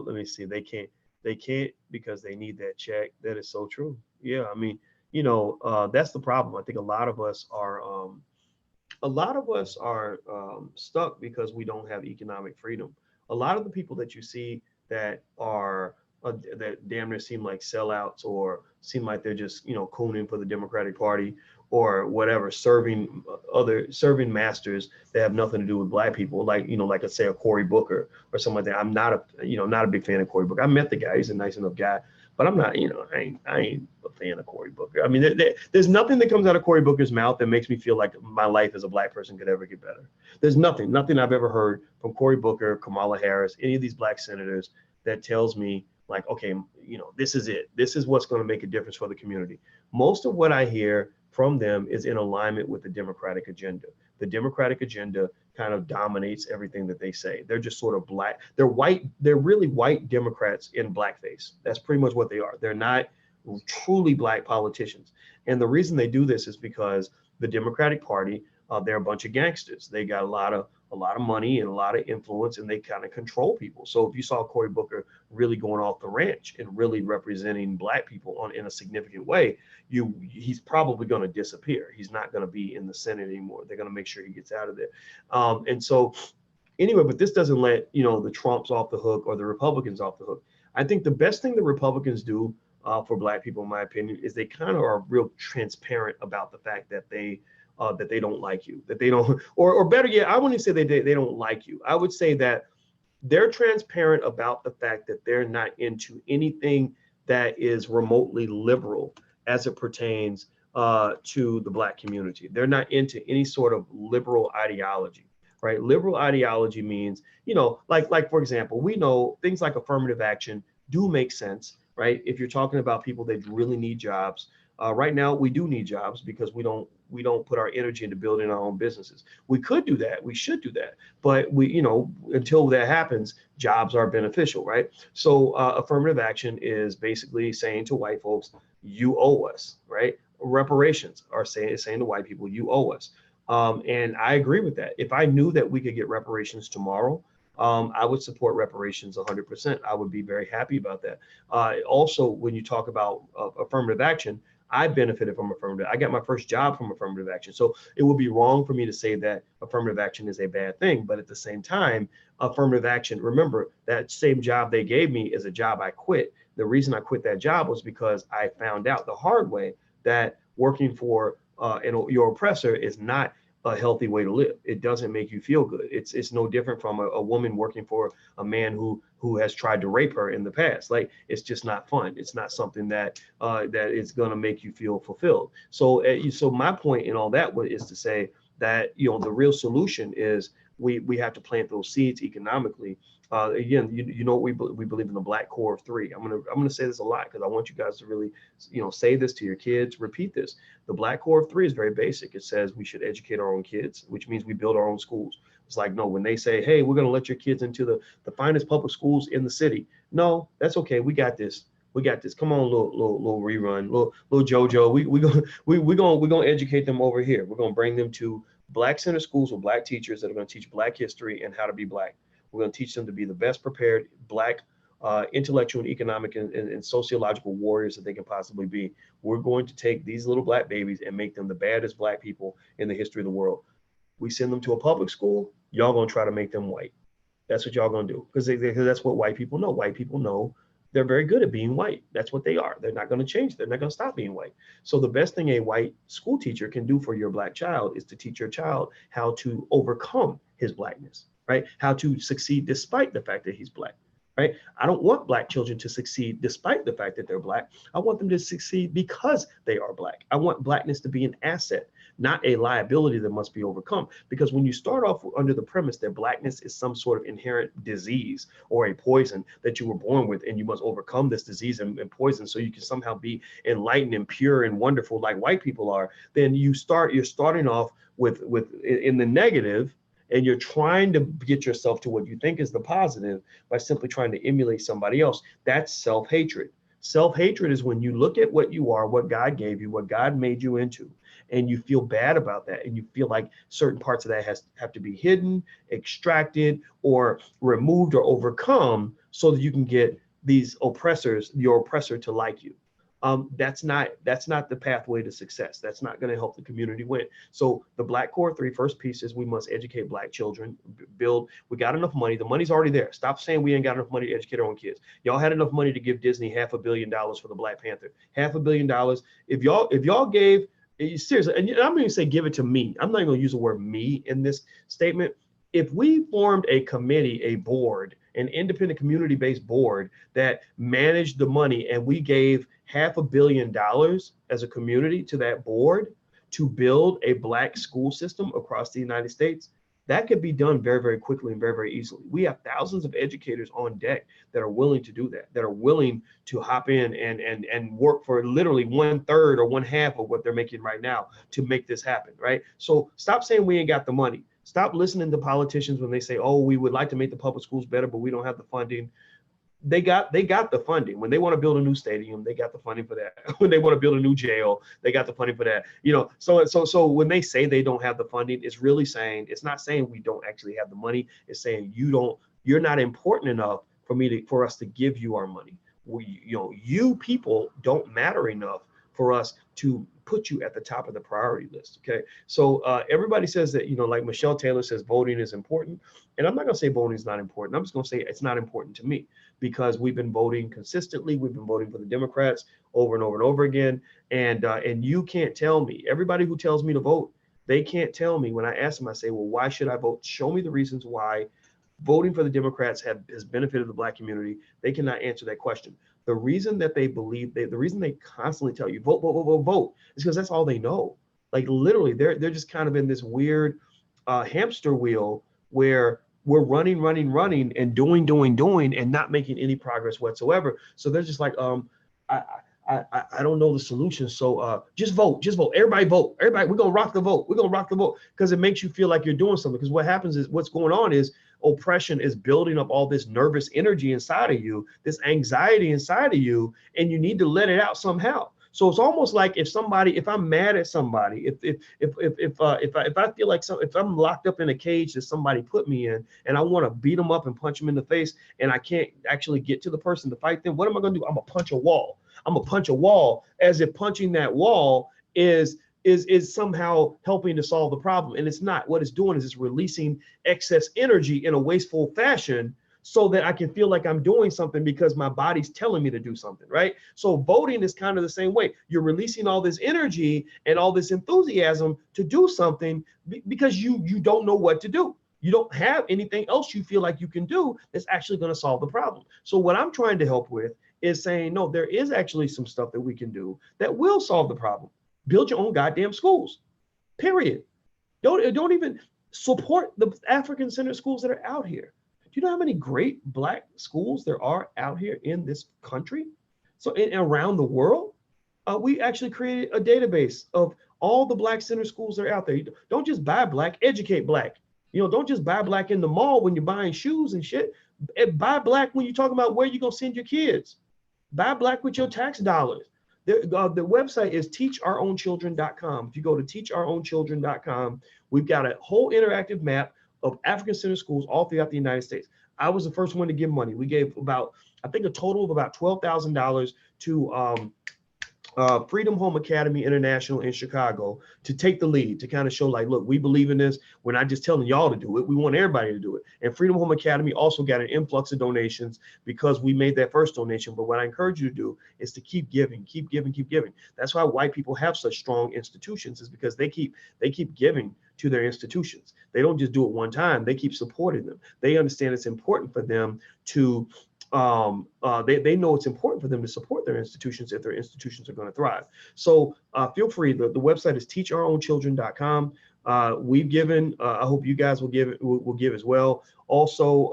me see. They can't because they need that check. That is so true. Yeah, I mean, that's the problem. I think a lot of us are stuck because we don't have economic freedom. A lot of the people that you see that are that damn near seem like sellouts or seem like they're just cooning for the Democratic Party or whatever, serving masters that have nothing to do with Black people, like I say a Cory Booker or something like that. I'm not a big fan of Cory Booker. I met the guy; he's a nice enough guy, but I'm not I ain't a fan of Cory Booker. I mean, there's nothing that comes out of Cory Booker's mouth that makes me feel like my life as a Black person could ever get better. There's nothing I've ever heard from Cory Booker, Kamala Harris, any of these Black senators that tells me like, okay, this is it. This is what's going to make a difference for the community. Most of what I hear from them is in alignment with the Democratic agenda. The Democratic agenda kind of dominates everything that they say. They're just sort of Black. They're white. They're really white Democrats in blackface. That's pretty much what they are. They're not truly Black politicians. And the reason they do this is because the Democratic Party, they're a bunch of gangsters. They got a lot of money and a lot of influence, and they kind of control people. So if you saw Cory Booker really going off the ranch and really representing Black people in a significant way, he's probably going to disappear. He's not going to be in the Senate anymore. They're going to make sure he gets out of there. And so anyway, but this doesn't let the Trumps off the hook or the Republicans off the hook. I think the best thing the Republicans do for Black people, in my opinion, is they kind of are real transparent about the fact that they don't like you, that they don't, or better yet, I wouldn't say they don't like you. I would say that they're transparent about the fact that they're not into anything that is remotely liberal as it pertains to the Black community. They're not into any sort of liberal ideology, right? Liberal ideology means, like for example, we know things like affirmative action do make sense right? If you're talking about people that really need jobs, right now we do need jobs because we don't put our energy into building our own businesses. We could do that. We should do that. But until that happens, jobs are beneficial, right? So affirmative action is basically saying to white folks, you owe us, right? Reparations are saying to white people, you owe us. And I agree with that. If I knew that we could get reparations tomorrow, I would support reparations 100%. I would be very happy about that. Also, when you talk about affirmative action, I benefited from affirmative. I got my first job from affirmative action. So it would be wrong for me to say that affirmative action is a bad thing. But at the same time, affirmative action, remember that same job they gave me is a job I quit. The reason I quit that job was because I found out the hard way that working for your oppressor is not a healthy way to live. It doesn't make you feel good. It's no different from a woman working for a man who has tried to rape her in the past. Like, it's just not fun. It's not something that is going to make you feel fulfilled. So my point in all that is to say that the real solution is we have to plant those seeds economically. Again, we believe in the black core of three. I'm gonna say this a lot because I want you guys to really say this to your kids. Repeat this. The black core of three is very basic. It says we should educate our own kids, which means we build our own schools. It's like, no, when they say, hey, we're gonna let your kids into the finest public schools in the city. No, that's okay. We got this. We got this. Come on, little rerun, little JoJo. We're gonna educate them over here. We're gonna bring them to black center schools with black teachers that are gonna teach black history and how to be black. We're going to teach them to be the best prepared black intellectual and economic and sociological warriors that they can possibly be. We're going to take these little black babies and make them the baddest black people in the history of the world. We send them to a public school, y'all going to try to make them white. That's what y'all going to do, because that's what white people know. White people know they're very good at being white. That's what they are. They're not going to change. They're not going to stop being white. So the best thing a white school teacher can do for your black child is to teach your child how to overcome his blackness, right? How to succeed despite the fact that he's black, right? I don't want black children to succeed despite the fact that they're black. I want them to succeed because they are black. I want blackness to be an asset, not a liability that must be overcome. Because when you start off under the premise that blackness is some sort of inherent disease or a poison that you were born with, and you must overcome this disease and poison so you can somehow be enlightened and pure and wonderful like white people are, then you're starting off with in the negative, and you're trying to get yourself to what you think is the positive by simply trying to emulate somebody else. That's self-hatred. Self-hatred is when you look at what you are, what God gave you, what God made you into, and you feel bad about that, and you feel like certain parts of that have to be hidden, extracted, or removed or overcome so that you can get these oppressors, your oppressor, to like you. That's not the pathway to success. That's not going to help the community win. So the black core three first piece is we must educate black children, we got enough money. The money's already there. Stop saying we ain't got enough money to educate our own kids. Y'all had enough money to give Disney $500 million for the Black Panther. $500 million. If y'all gave, seriously, and I'm going to say give it to me. I'm not going to use the word me in this statement. If we formed a committee, a board, an independent community-based board that managed the money, and we gave $500 million as a community to that board to build a black school system across the United States, that could be done very, very quickly and very, very easily. We have thousands of educators on deck that are willing to do that are willing to hop in and work for literally 1/3 or 1/2 of what they're making right now to make this happen, right? So stop saying we ain't got the money. Stop listening to politicians when they say, oh, we would like to make the public schools better, but we don't have the funding. They got the funding. When they want to build a new stadium, they got the funding for that. When they want to build a new jail, they got the funding for that. So when they say they don't have the funding, it's really saying, it's not saying we don't actually have the money. It's saying you're not important enough for us to give you our money. You people don't matter enough for us to put you at the top of the priority list. Okay. So everybody says that, like Michelle Taylor says, voting is important. And I'm not going to say voting is not important. I'm just going to say it's not important to me, because we've been voting consistently. We've been voting for the Democrats over and over and over again. And you can't tell me, everybody who tells me to vote, they can't tell me when I ask them, I say, well, why should I vote? Show me the reasons why voting for the Democrats has benefited the black community. They cannot answer that question. The reason that they believe, the reason they constantly tell you vote, vote, vote, vote, vote, is because that's all they know. Like literally, they're just kind of in this weird hamster wheel where we're running and doing and not making any progress whatsoever. So they're just like, I, I don't know the solution. So just vote. Everybody vote. Everybody, we're gonna rock the vote. We're gonna rock the vote, because it makes you feel like you're doing something. Because what happens is, what's going on is, oppression is building up all this nervous energy inside of you, this anxiety inside of you, and you need to let it out somehow. So it's almost like, if I'm mad at somebody, if I feel like if I'm locked up in a cage that somebody put me in, and I want to beat them up and punch them in the face, and I can't actually get to the person to fight them, what am I going to do? I'm gonna punch a wall. I'm gonna punch a wall, as if punching that wall is somehow helping to solve the problem. And it's not. What it's doing is it's releasing excess energy in a wasteful fashion, so that I can feel like I'm doing something because my body's telling me to do something, right? So voting is kind of the same way. You're releasing all this energy and all this enthusiasm to do something, because you don't know what to do. You don't have anything else you feel like you can do that's actually going to solve the problem. So what I'm trying to help with is saying, no, there is actually some stuff that we can do that will solve the problem. Build your own goddamn schools, period. Don't even support the African-centered schools that are out here. Do you know how many great Black schools there are out here in this country? So around the world, we actually created a database of all the Black-centered schools that are out there. Don't just buy Black, educate Black. Don't just buy Black in the mall when you're buying shoes and shit. Buy Black when you're talking about where you're going to send your kids. Buy Black with your tax dollars. The website is teachourownchildren.com. If you go to teachourownchildren.com, we've got a whole interactive map of African-centered schools all throughout the United States. I was the first one to give money. We gave I think a total of about $12,000 to Freedom Home Academy International in Chicago, to take the lead, to kind of show like, look, we believe in this. We're not just telling y'all to do it. We want everybody to do it. And Freedom Home Academy also got an influx of donations because we made that first donation. But what I encourage you to do is to keep giving, keep giving, keep giving. That's why white people have such strong institutions, is because they keep giving to their institutions. They don't just do it one time. They keep supporting them. They understand it's important for them to they know it's important for them to support their institutions if their institutions are going to thrive. So feel free. The website is teachourownchildren.com. We've given. I hope you guys will give as well. Also,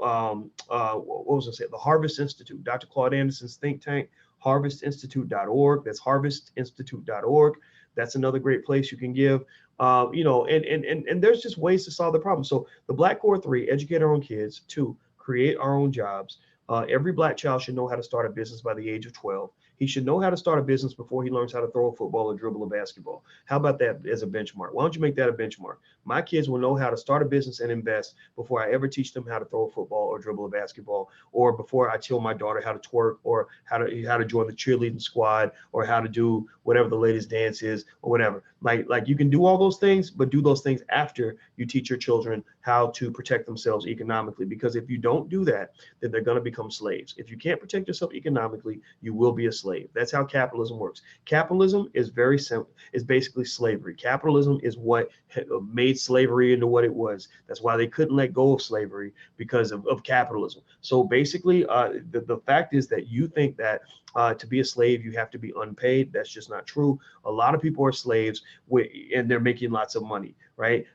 what was I saying? The Harvest Institute, Dr. Claude Anderson's think tank, harvestinstitute.org. That's harvestinstitute.org. That's another great place you can give. And there's just ways to solve the problem. So the Black Core 3, educate our own kids. 2, create our own jobs. Every Black child should know how to start a business by the age of 12. He should know how to start a business before he learns how to throw a football or dribble a basketball. How about that as a benchmark? Why don't you make that a benchmark? My kids will know how to start a business and invest before I ever teach them how to throw a football or dribble a basketball, or before I tell my daughter how to twerk, or how to join the cheerleading squad, or how to do whatever the latest dance is, or whatever. Like you can do all those things, but do those things after you teach your children how to protect themselves economically. Because if you don't do that, then they're going to become slaves. If you can't protect yourself economically, you will be a slave. That's how capitalism works. Capitalism is very simple. It's basically slavery. Capitalism is what made slavery into what it was. That's why they couldn't let go of slavery, because of capitalism. So basically, the fact is that you think that to be a slave, you have to be unpaid. That's just not true. A lot of people are slaves and they're making lots of money, right?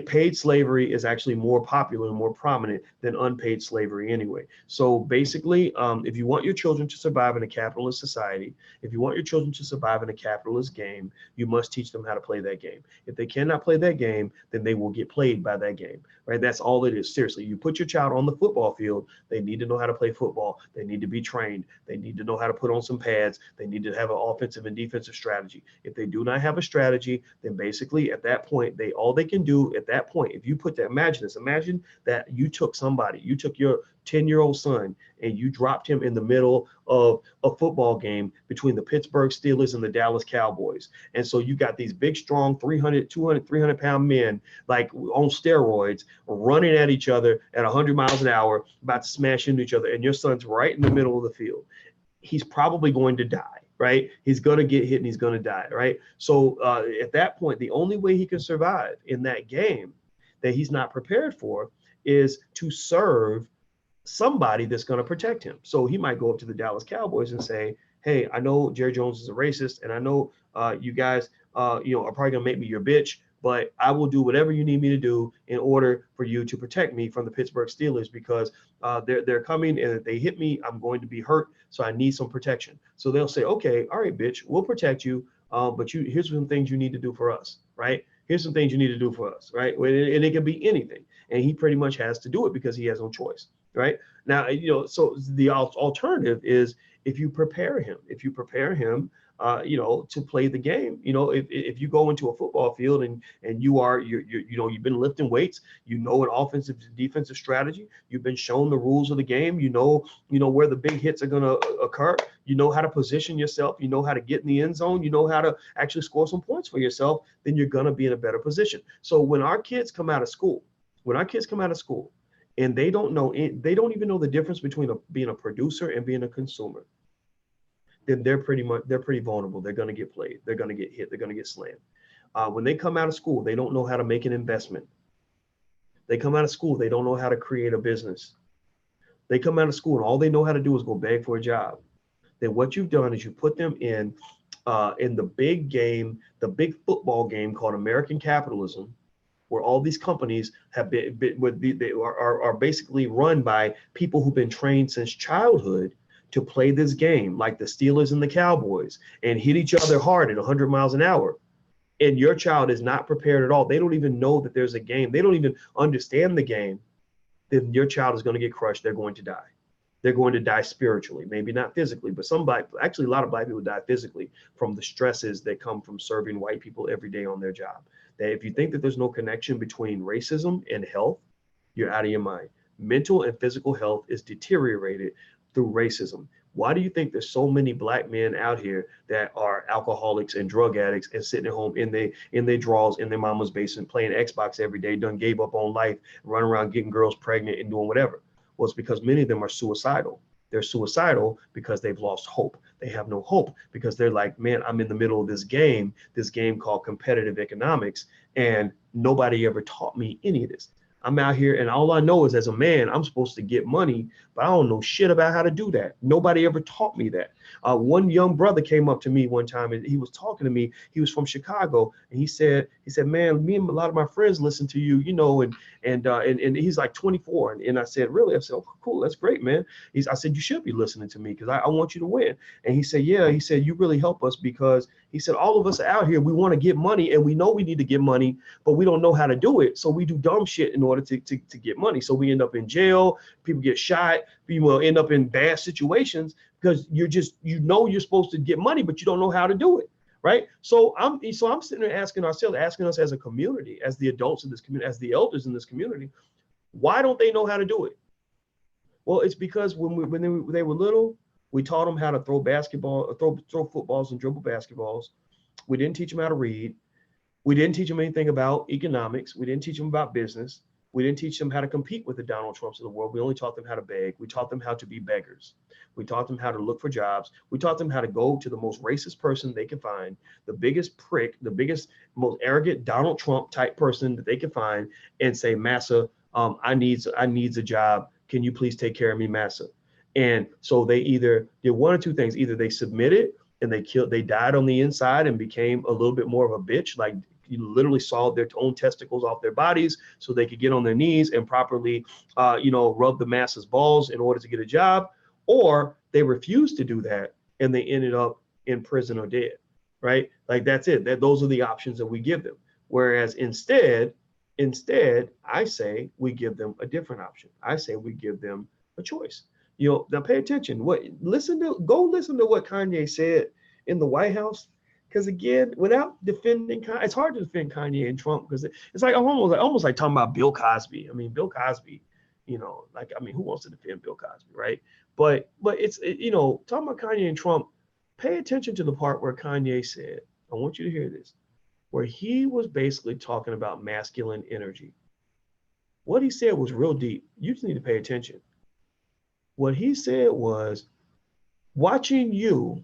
Paid slavery is actually more popular and more prominent than unpaid slavery anyway. So basically, if you want your children to survive in a capitalist society, if you want your children to survive in a capitalist game, you must teach them how to play that game. If they cannot play that game, then they will get played by that game, right? That's all it is. Seriously, you put your child on the football field, they need to know how to play football. They need to be trained. They need to know how to put on some pads. They need to have an offensive and defensive strategy. If they do not have a strategy, then basically at that point, all they can do at that point, if you put that, imagine that you took your 10-year-old son and you dropped him in the middle of a football game between the Pittsburgh Steelers and the Dallas Cowboys. And so you got these big, strong 300, 200, 300-pound men, like on steroids, running at each other at 100 miles an hour, about to smash into each other. And your son's right in the middle of the field. He's probably going to die, right? He's going to get hit and he's going to die, right? So at that point, the only way he can survive in that game that he's not prepared for is to serve somebody that's going to protect him. So he might go up to the Dallas Cowboys and say, hey, I know Jerry Jones is a racist, and I know you guys are probably going to make me your bitch, but I will do whatever you need me to do in order for you to protect me from the Pittsburgh Steelers, because they're coming, and if they hit me, I'm going to be hurt. So I need some protection. So they'll say, okay, all right, bitch, we'll protect you. But here's some things you need to do for us, right? Here's some things you need to do for us, right? And it can be anything. And he pretty much has to do it because he has no choice, right? Now, so the alternative is if you prepare him, to play the game. If you go into a football field and you've been lifting weights, an offensive defensive strategy, you've been shown the rules of the game, where the big hits are going to occur, how to position yourself, how to get in the end zone, how to actually score some points for yourself, then you're going to be in a better position. So when our kids come out of school, and they don't even know the difference between being a producer and being a consumer, then they're pretty vulnerable. They're going to get played. They're going to get hit. They're going to get slammed. When they come out of school, they don't know how to make an investment. They come out of school, they don't know how to create a business. They come out of school and all they know how to do is go beg for a job. Then what you've done is you put them in the big game, the big football game called American capitalism, where all these companies they are basically run by people who've been trained since childhood to play this game, like the Steelers and the Cowboys, and hit each other hard at 100 miles an hour. And your child is not prepared at all. They don't even know that there's a game. They don't even understand the game. Then your child is going to get crushed. They're going to die. They're going to die spiritually, maybe not physically, but actually a lot of Black people die physically from the stresses that come from serving white people every day on their job. That if you think that there's no connection between racism and health, you're out of your mind. Mental and physical health is deteriorated through racism. Why do you think there's so many Black men out here that are alcoholics and drug addicts and sitting at home in their drawers in their mama's basement playing Xbox every day, done gave up on life, running around getting girls pregnant and doing whatever? Well, it's because many of them are suicidal. They're suicidal because they've lost hope. They have no hope because they're like, man, I'm in the middle of this game called competitive economics, and nobody ever taught me any of this. I'm out here and all I know is as a man, I'm supposed to get money, but I don't know shit about how to do that. Nobody ever taught me that. One young brother came up to me one time and he was talking to me. He was from Chicago and he said, man, me and a lot of my friends listen to you, and he's like 24. And I said, really? I said, oh, cool. That's great, man. I said, you should be listening to me because I want you to win. And he said, yeah, he said, you really help us because he said, all of us are out here. We want to get money and we know we need to get money, but we don't know how to do it. So we do dumb shit in order to get money. So we end up in jail. People get shot. People end up in bad situations because you're supposed to get money, but you don't know how to do it. Right. So I'm sitting there asking us as a community, as the adults in this community, as the elders in this community, why don't they know how to do it? Well, it's because when they were little, we taught them how to throw basketball, throw footballs and dribble basketballs. We didn't teach them how to read. We didn't teach them anything about economics. We didn't teach them about business. We didn't teach them how to compete with the Donald Trumps of the world. We only taught them how to beg. We taught them how to be beggars. We taught them how to look for jobs. We taught them how to go to the most racist person they could find, the biggest prick, the biggest, most arrogant Donald Trump type person that they could find, and say, Massa, I needs a job. Can you please take care of me, Massa? And so they either did one or two things. Either they submitted and they died on the inside and became a little bit more of a bitch, like you literally sawed their own testicles off their bodies so they could get on their knees and properly, rub the masses' balls in order to get a job, or they refused to do that and they ended up in prison or dead, right? Like that's it. Those are the options that we give them. Whereas instead, I say we give them a different option. I say we give them a choice. Now pay attention. Go listen to what Kanye said in the White House. Because again, without defending Kanye, it's hard to defend Kanye and Trump because it's like almost like talking about Bill Cosby. I mean, Bill Cosby, who wants to defend Bill Cosby, right? But it's talking about Kanye and Trump. Pay attention to the part where Kanye said, I want you to hear this, where he was basically talking about masculine energy. What he said was real deep. You just need to pay attention. What he said was, watching you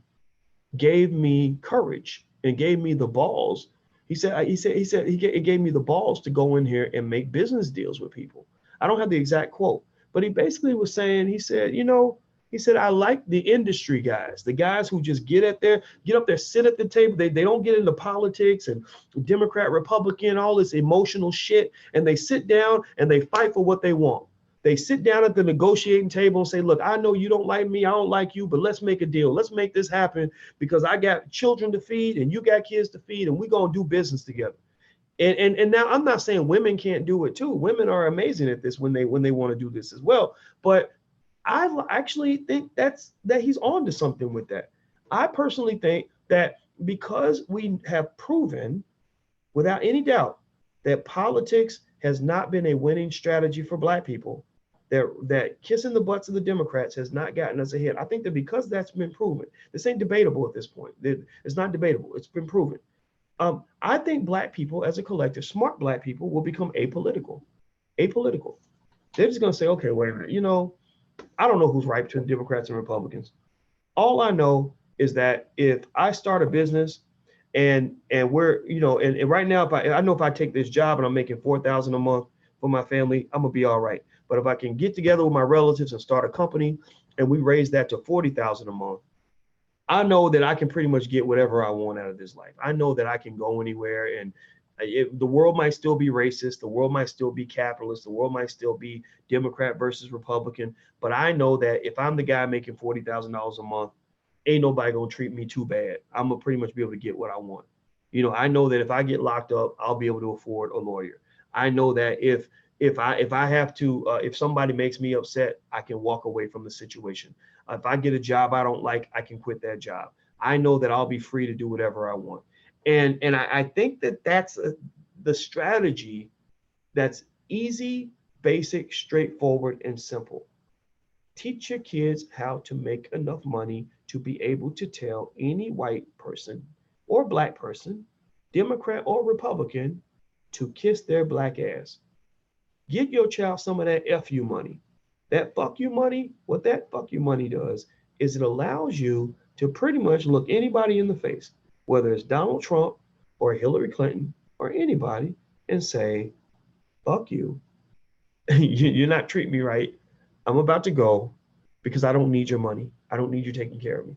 gave me courage and gave me the balls. It gave me the balls to go in here and make business deals with people. I don't have the exact quote, but he basically was saying, he said, He said, I like the industry guys, the guys who just get up there, sit at the table. They don't get into politics and Democrat, Republican, all this emotional shit. And they sit down and they fight for what they want. They sit down at the negotiating table and say, look, I know you don't like me. I don't like you, but let's make a deal. Let's make this happen because I got children to feed and you got kids to feed and we're going to do business together. And now I'm not saying women can't do it too. Women are amazing at this when they want to do this as well. But I actually think that he's on to something with that. I personally think that because we have proven without any doubt that politics has not been a winning strategy for Black people, that kissing the butts of the Democrats has not gotten us ahead. I think that because that's been proven, this ain't debatable at this point. It's not debatable. It's been proven. I think Black people as a collective, smart Black people, will become apolitical. Apolitical. They're just going to say, okay, wait a minute, I don't know who's right between Democrats and Republicans. All I know is that if I start a business and we're, and right now, if I take this job and I'm making $4,000 a month for my family, I'm gonna be all right. But if I can get together with my relatives and start a company and we raise that to $40,000 a month, I know that I can pretty much get whatever I want out of this life. I know that I can go anywhere, and the world might still be racist. The world might still be capitalist. The world might still be Democrat versus Republican. But I know that if I'm the guy making $40,000 a month, ain't nobody gonna treat me too bad. I'm gonna pretty much be able to get what I want. I know that if I get locked up, I'll be able to afford a lawyer. I know that if I have to, if somebody makes me upset, I can walk away from the situation. If I get a job I don't like, I can quit that job. I know that I'll be free to do whatever I want. And I think that that's the strategy that's easy, basic, straightforward, and simple. Teach your kids how to make enough money to be able to tell any white person or Black person, Democrat or Republican, to kiss their Black ass. Get your child some of that F you money. That fuck you money, what that fuck you money does is it allows you to pretty much look anybody in the face, whether it's Donald Trump or Hillary Clinton or anybody, and say, fuck you. You're not treating me right. I'm about to go because I don't need your money. I don't need you taking care of me.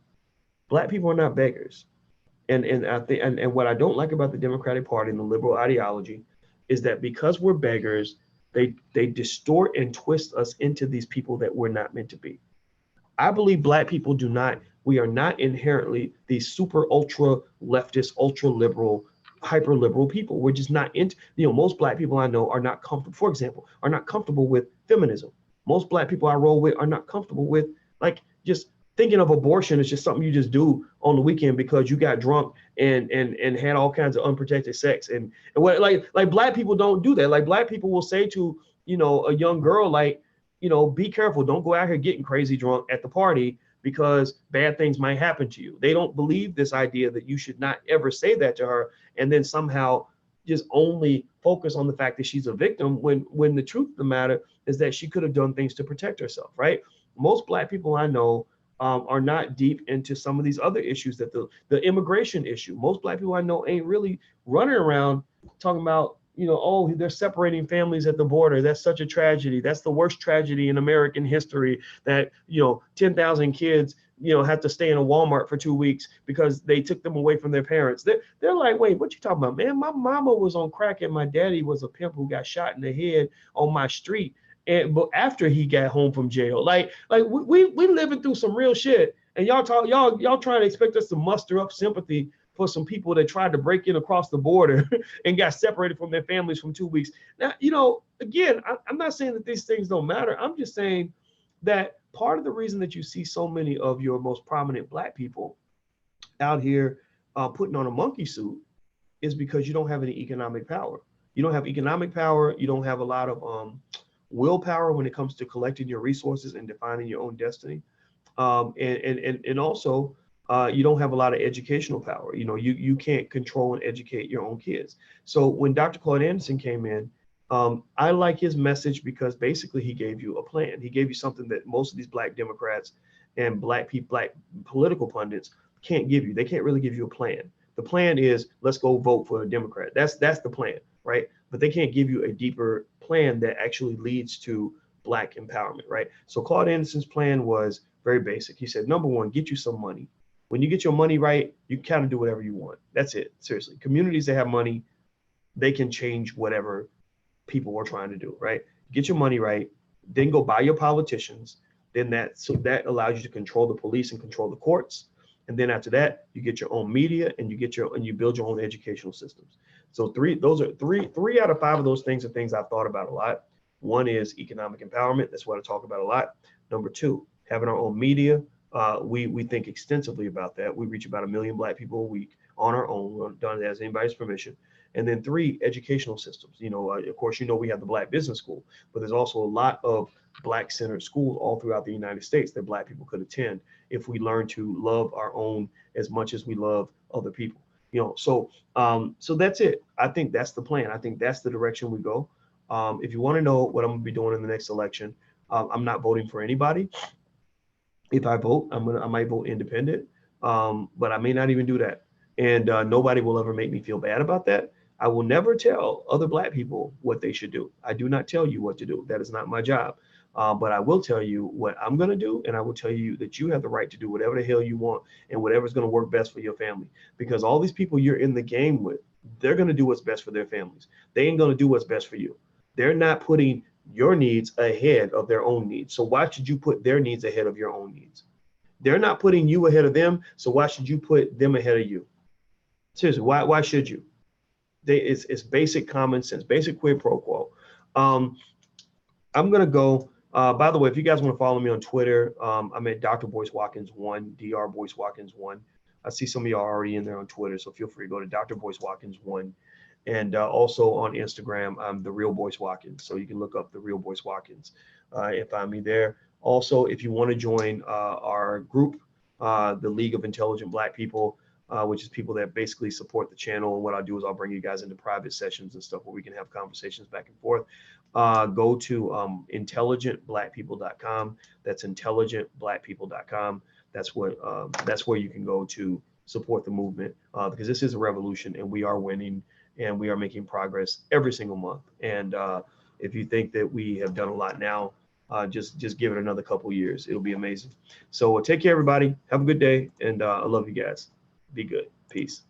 Black people are not beggars. And I think and what I don't like about the Democratic Party and the liberal ideology is that because we're beggars, they distort and twist us into these people that we're not meant to be. I believe Black people we are not inherently these super ultra leftist, ultra liberal, hyper liberal people. We're just not into, most Black people I know are not comfortable, for example, are not comfortable with feminism. Most Black people I roll with are not comfortable with just thinking of abortion is just something you just do on the weekend because you got drunk and had all kinds of unprotected sex. And what like Black people don't do that. Like Black people will say to, a young girl, be careful, don't go out here getting crazy drunk at the party because bad things might happen to you. They don't believe this idea that you should not ever say that to her and then somehow just only focus on the fact that she's a victim when the truth of the matter is that she could have done things to protect herself, right? Most Black people I know are not deep into some of these other issues that the immigration issue. Most Black people I know ain't really running around talking about, oh, they're separating families at the border. That's such a tragedy. That's the worst tragedy in American history that, 10,000 kids, have to stay in a Walmart for 2 weeks because they took them away from their parents. They're like, wait, what you talking about, man? My mama was on crack and my daddy was a pimp who got shot in the head on my street. But after he got home from jail, we living through some real shit, and y'all trying to expect us to muster up sympathy for some people that tried to break in across the border and got separated from their families from 2 weeks. Now, again, I'm not saying that these things don't matter. I'm just saying that part of the reason that you see so many of your most prominent Black people out here putting on a monkey suit is because you don't have any economic power. You don't have economic power. You don't have a lot of willpower when it comes to collecting your resources and defining your own destiny. And also, you don't have a lot of educational power. You can't control and educate your own kids. So when Dr. Claude Anderson came in, I like his message because basically he gave you a plan. He gave you something that most of these Black Democrats and Black political pundits can't give you. They can't really give you a plan. The plan is, let's go vote for a Democrat. That's the plan, right? But they can't give you a deeper plan that actually leads to Black empowerment, right? So Claude Anderson's plan was very basic. He said, number one, get you some money. When you get your money right, you kind of do whatever you want. That's it. Seriously. Communities that have money, they can change whatever people are trying to do, right? Get your money right, then go buy your politicians. Then that allows you to control the police and control the courts. And then after that, you get your own media and you build your own educational systems. So three out of five of those things are things I've thought about a lot. One is economic empowerment. That's what I talk about a lot. Number two, having our own media. We think extensively about that. We reach about 1 million Black people a week on our own, done as anybody's permission. And then three, educational systems. Of course, we have the Black Business School, but there's also a lot of Black-centered schools all throughout the United States that Black people could attend if we learn to love our own as much as we love other people. So that's it. I think that's the plan. I think that's the direction we go. If you want to know what I'm going to be doing in the next election, I'm not voting for anybody. If I vote, I might vote independent, but I may not even do that. And nobody will ever make me feel bad about that. I will never tell other Black people what they should do. I do not tell you what to do. That is not my job. But I will tell you what I'm going to do, and I will tell you that you have the right to do whatever the hell you want and whatever's going to work best for your family. Because all these people you're in the game with, they're going to do what's best for their families. They ain't going to do what's best for you. They're not putting your needs ahead of their own needs. So why should you put their needs ahead of your own needs? They're not putting you ahead of them. So why should you put them ahead of you? Seriously, why should you? It's basic common sense, basic quid pro quo. I'm going to go. By the way, if you guys want to follow me on Twitter, I'm at Dr. Boyce Watkins 1, Dr. Boyce Watkins 1. I see some of y'all already in there on Twitter, so feel free to go to Dr. Boyce Watkins 1. And also on Instagram, I'm the Real Boyce Watkins. So you can look up the Real Boyce Watkins and find me there. Also, if you want to join our group, the League of Intelligent Black People, which is people that basically support the channel. And what I'll do is I'll bring you guys into private sessions and stuff where we can have conversations back and forth. Go to intelligentblackpeople.com. That's intelligentblackpeople.com. That's where you can go to support the movement because this is a revolution and we are winning and we are making progress every single month. And if you think that we have done a lot now, just give it another couple years. It'll be amazing. So take care, everybody. Have a good day. And I love you guys. Be good. Peace.